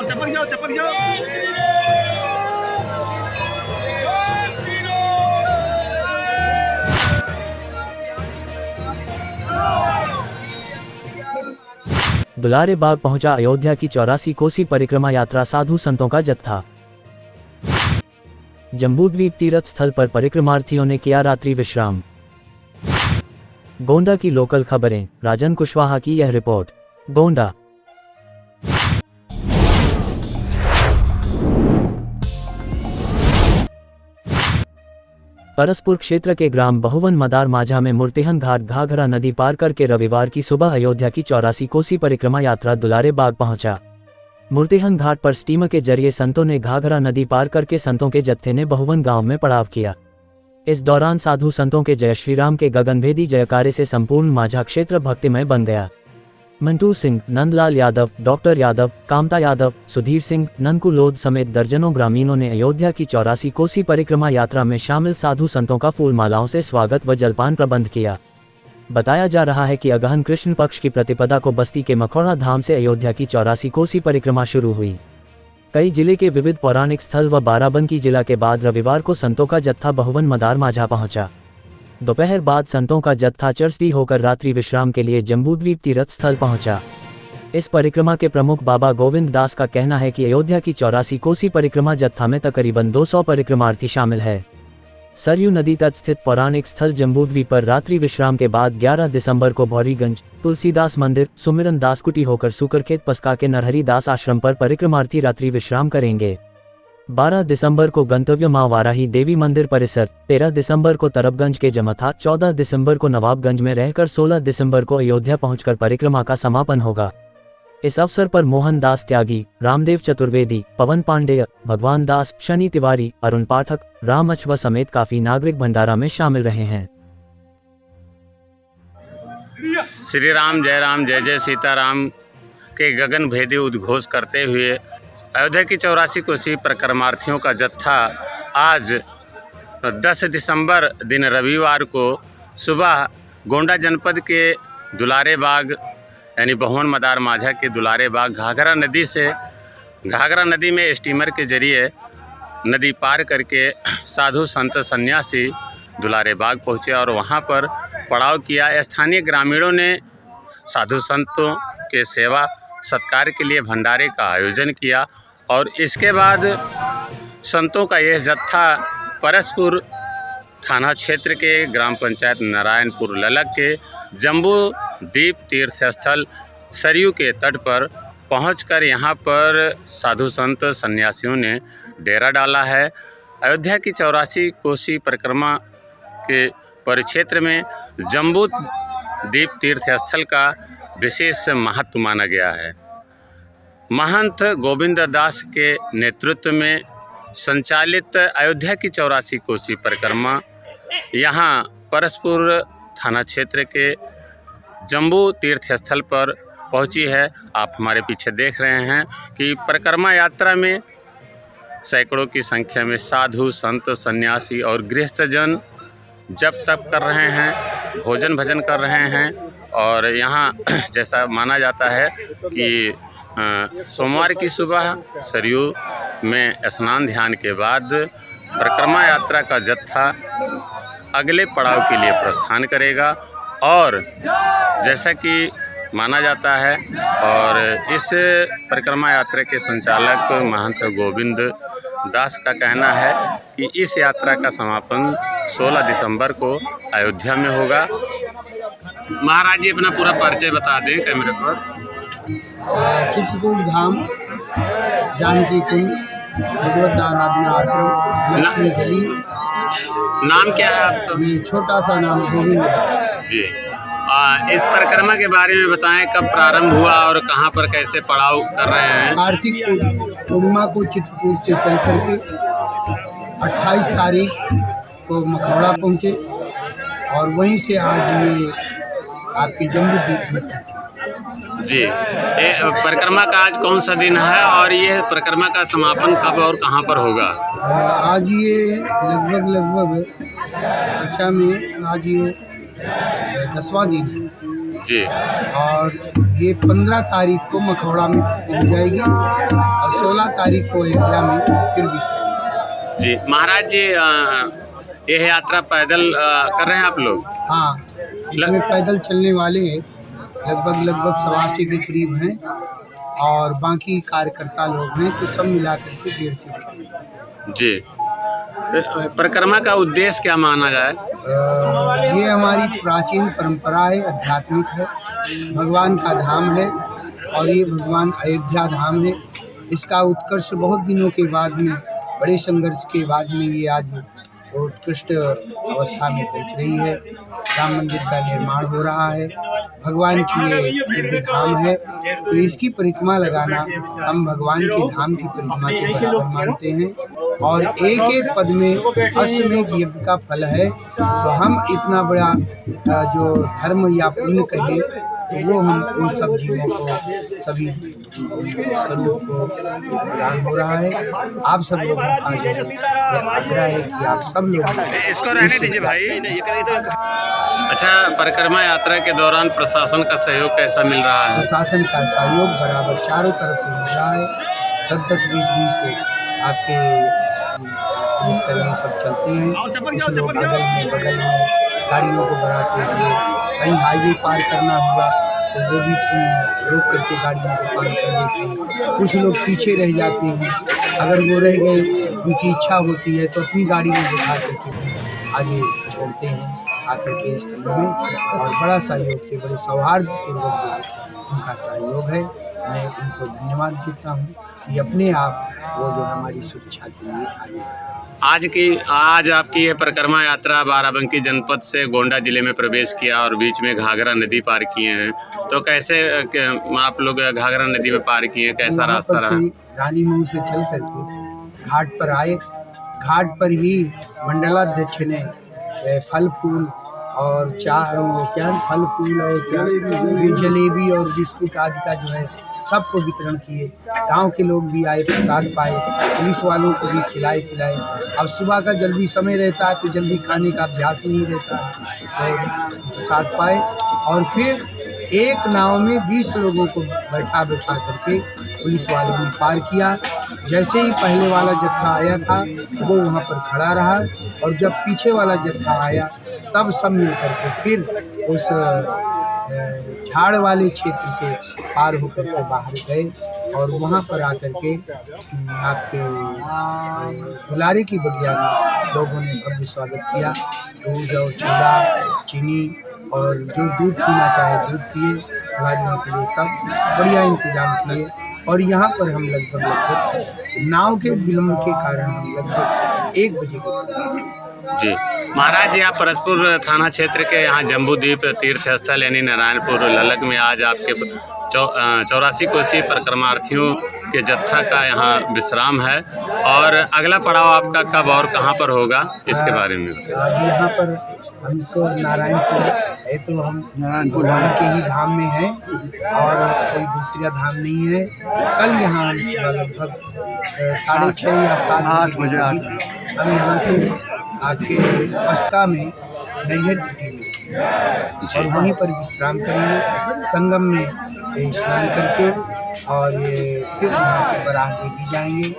चपक जाओ चपक जाओ। दुलारे बाग पहुंचा अयोध्या की 84 कोसी परिक्रमा यात्रा साधु संतों का जत्था। जम्बूद्वीप तीर्थ स्थल पर परिक्रमार्थियों ने किया रात्रि विश्राम। गोंडा की लोकल खबरें, राजन कुशवाहा की यह रिपोर्ट। गोंडा। परसपुर क्षेत्र के ग्राम बहुवन मदार माझा में मूर्तिहन घाट घाघरा नदी पार करके रविवार की सुबह अयोध्या की 84 कोसी परिक्रमा यात्रा दुलारे बाग पहुंचा। मूर्तिहन घाट पर स्टीमर के जरिए संतों ने घाघरा नदी पार करके संतों के जत्थे ने बहुवन गांव में पड़ाव किया। इस दौरान साधु संतों के जय श्रीराम के गगनभेदी जयकारे से संपूर्ण माझा क्षेत्र भक्तिमय बन गया। मंटू सिंह, नंदलाल यादव, डॉक्टर यादव, कामता यादव, सुधीर सिंह, ननकू लोध समेत दर्जनों ग्रामीणों ने अयोध्या की 84 कोसी परिक्रमा यात्रा में शामिल साधु संतों का फूल मालाओं से स्वागत व जलपान प्रबंध किया। बताया जा रहा है कि अगहन कृष्ण पक्ष की प्रतिपदा को बस्ती के मखौड़ा धाम से अयोध्या की 84 कोसी परिक्रमा शुरू हुई। कई जिले के विविध पौराणिक स्थल व बाराबंकी जिला के बाद रविवार को संतों का जत्था बहुवन मदार माझा पहुंचा। दोपहर बाद संतों का जत्था चर्चडी होकर रात्रि विश्राम के लिए जम्बूद्वीप तीर्थ स्थल पहुंचा। इस परिक्रमा के प्रमुख बाबा गोविंद दास का कहना है कि अयोध्या की 84 कोसी परिक्रमा जत्था में तकरीबन 200 परिक्रमार्थी शामिल है। सरयू नदी तट स्थित पौराणिक स्थल जम्बूद्वीप पर रात्रि विश्राम के बाद 11 दिसंबर को भौरीगंज, तुलसीदास मंदिर, सुमिरन दासकुटी होकर सुकरखेत पसका के नरहरि दास आश्रम पर परिक्रमार्थी रात्रि विश्राम करेंगे। 12 दिसंबर को गंतव्य मां वाराही देवी मंदिर परिसर, 13 दिसंबर को तरबगंज के जमथा, 14 दिसंबर को नवाबगंज में रहकर 16 दिसंबर को अयोध्या पहुंचकर परिक्रमा का समापन होगा। इस अवसर पर मोहन दास त्यागी, रामदेव चतुर्वेदी, पवन पांडेय, भगवान दास, शनि तिवारी, अरुण पाठक, राम अछवा समेत काफी नागरिक भंडारा में शामिल रहे हैं। श्री राम जय जय सीताराम के गगन भेदी उद्घोष करते हुए अयोध्या की 84 कोसी परिक्रमार्थियों का जत्था आज 10 दिसंबर दिन रविवार को सुबह गोंडा जनपद के दुलारे बाग यानी बहुवन मदार माझा के दुलारे बाग घाघरा नदी में स्टीमर के जरिए नदी पार करके साधु संत सन्यासी दुलारे बाग पहुँचे और वहाँ पर पड़ाव किया। स्थानीय ग्रामीणों ने साधु संतों के सेवा सत्कार के लिए भंडारे का आयोजन किया और इसके बाद संतों का यह जत्था परसपुर थाना क्षेत्र के ग्राम पंचायत नारायणपुर ललक के जम्बूद्वीप तीर्थ स्थल सरयू के तट पर पहुंचकर यहां पर साधु संत सन्यासियों ने डेरा डाला है। अयोध्या की 84 कोसी परिक्रमा के परिक्षेत्र में जम्बूद्वीप तीर्थ स्थल का विशेष महत्व माना गया है। महंत गोविंद दास के नेतृत्व में संचालित अयोध्या की 84 कोसी परिक्रमा यहाँ परसपुर थाना क्षेत्र के जम्बू तीर्थ स्थल पर पहुंची है। आप हमारे पीछे देख रहे हैं कि परिक्रमा यात्रा में सैकड़ों की संख्या में साधु संत सन्यासी और गृहस्थजन जप तप कर रहे हैं, भोजन भजन कर रहे हैं और यहाँ जैसा माना जाता है कि सोमवार की सुबह सरयू में स्नान ध्यान के बाद परिक्रमा यात्रा का जत्था अगले पड़ाव के लिए प्रस्थान करेगा और जैसा कि माना जाता है और इस परिक्रमा यात्रा के संचालक महंत गोविंद दास का कहना है कि इस यात्रा का समापन 16 दिसंबर को अयोध्या में होगा। महाराज जी अपना पूरा परिचय बता दें कैमरे पर। चित्रकूट धाम, जानकी कुंड, भगवत आराधना आश्रम, लक्ष्मी गली। नाम क्या है आपका? छोटा सा नाम गोविंद दास जी। इस परिक्रमा के बारे में बताएं, कब प्रारंभ हुआ और कहां पर कैसे पड़ाव कर रहे हैं? कार्तिक पूर्णिमा को चित्रकूट से चल करके 28 तारीख को मखौड़ा पहुँचे और वहीं से आज ये आपकी जम्बूद्वीप में पहुँचे। जी, परिक्रमा का आज कौन सा दिन है और ये परिक्रमा का समापन कब और कहां पर होगा? आज ये लगभग अच्छा में आज ये 10वां दिन है। जी। और ये 15 तारीख को मखौड़ा में पहुंच जाएगी और 16 तारीख को अयोध्या में फिर विश्राम। जी महाराज जी, यह यात्रा पैदल कर रहे हैं आप लोग? हाँ, इसमें पैदल चलने वाले लगभग 87 के करीब हैं और बाकी कार्यकर्ता लोग हैं, तो सब मिला करके 150 के करीब। जी। परिक्रमा का उद्देश्य क्या माना जाए? ये हमारी प्राचीन परंपरा है, आध्यात्मिक है, भगवान का धाम है और ये भगवान अयोध्या धाम है। इसका उत्कर्ष बहुत दिनों के बाद में, बड़े संघर्ष के बाद में ये आज उत्कृष्ट अवस्था में पहुंच रही है। राम मंदिर का निर्माण हो रहा है, भगवान की ये दिव्य धाम है, तो इसकी परिक्रमा लगाना हम भगवान के धाम की परिक्रमा के बराबर मानते हैं। और एक एक पद में अश्वमेध यज्ञ का फल है, तो हम इतना बड़ा जो धर्म या पुण्य कहें, तो वो हम उन सब जीवों को, सभी स्वरूप को प्रदान हो रहा है। आप सब लोगों का जो है ये आग्रह है कि आप सब लोग इसको रहने दीजिए भाई। अच्छा, परिक्रमा यात्रा के दौरान प्रशासन का सहयोग कैसा मिल रहा है? प्रशासन का सहयोग बराबर चारों तरफ से मिल रहा है। 10-20 से आपके पुलिसकर्मी सब चलते हैं, कुछ लोग बगल में गाड़ियों को बढ़ाते हुए, कहीं हाईवे पार करना हुआ तो वो भी रोक करके गाड़ियों को पार कर देते हैं। कुछ लोग पीछे रह जाते हैं, अगर वो रह गए, उनकी इच्छा होती है तो अपनी गाड़ी में बिठा करके आगे छोड़ते हैं आकर के स्थल में। और बड़ा सहयोग से, बड़े सौहार्दपूर्वक उनका सहयोग है। मैं उनको धन्यवाद देता हूँ कि अपने आप वो जो हमारी सुरक्षा के लिए आगे बढ़ रहे हैं। आज आपकी ये परिक्रमा यात्रा बाराबंकी जनपद से गोंडा जिले में प्रवेश किया और बीच में घाघरा नदी पार किए हैं, तो कैसे आप लोग घाघरा नदी में पार किए, कैसा रास्ता रहा? रानी महू से चल करके घाट पर आए। घाट पर ही मंडलाध्यक्ष ने फल फूल और फल फूल और जलेबी और बिस्कुट आदि का जो है सबको वितरण किए। गांव के लोग भी आए, प्रसाद पाए, पुलिस वालों को भी खिलाए पिलाए। अब सुबह का जल्दी समय रहता है तो जल्दी खाने का अभ्यास नहीं रहता, तो प्रसाद पाए। और फिर एक नाव में 20 लोगों को बैठा करके पुलिस वालों ने पार किया। जैसे ही पहले वाला जत्था आया था वो वहाँ पर खड़ा रहा और जब पीछे वाला जत्था आया तब सब मिल करके फिर उस झाड़ वाले क्षेत्र से पार होकर के बाहर गए और वहाँ पर आकर के आपके दुलारे की बगिया में लोगों ने भव्य स्वागत किया। दूध और चूड़ा, चीनी और जो दूध पीना चाहे दूध पिए, खिलाड़ियों के लिए सब बढ़िया इंतजाम किए। और यहाँ पर हम लगभग नाव के विलम्ब के कारण हम लगभग 1 बजे के करीब। जी महाराज जी, आप परसपुर थाना क्षेत्र के यहाँ जम्बूद्वीप तीर्थ स्थल यानी नारायणपुर ललक में आज आपके 84 कोसी परिक्रमार्थियों के जत्था का यहाँ विश्राम है, और अगला पड़ाव आपका कब और कहाँ पर होगा, इसके बारे में? यहाँ पर हम इसको नारायणपुर है, तो हम भगवान के ही धाम में हैं और कोई दूसरा धाम नहीं है। कल यहाँ लगभग 6:30 या 7 बजे हम यहाँ से आपके पस्का में नैहर और वहीं पर विश्राम करेंगे, संगम में स्नान करके, और ये फिर वहाँ से बराह देवी जाएंगे।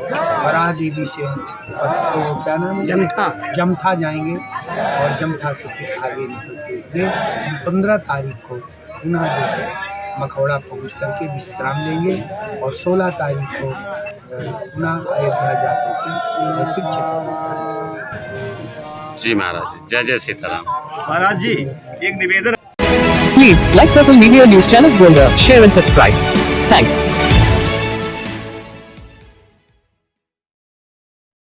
बराह देवी से पस्का वो क्या नाम है, जमथा जाएंगे और जमथा से फिर आगे निकलते हुए 15 तारीख को पुनः जो है मखौड़ा पहुँच करके विश्राम लेंगे और 16 तारीख को पुनः अयोध्या जाकर के फिर छत्रपति। जी महाराज, जय जय सीताराम। महाराज जी, एक निवेदन। Please like Circle Media News Channel Golda, share and subscribe. Thanks.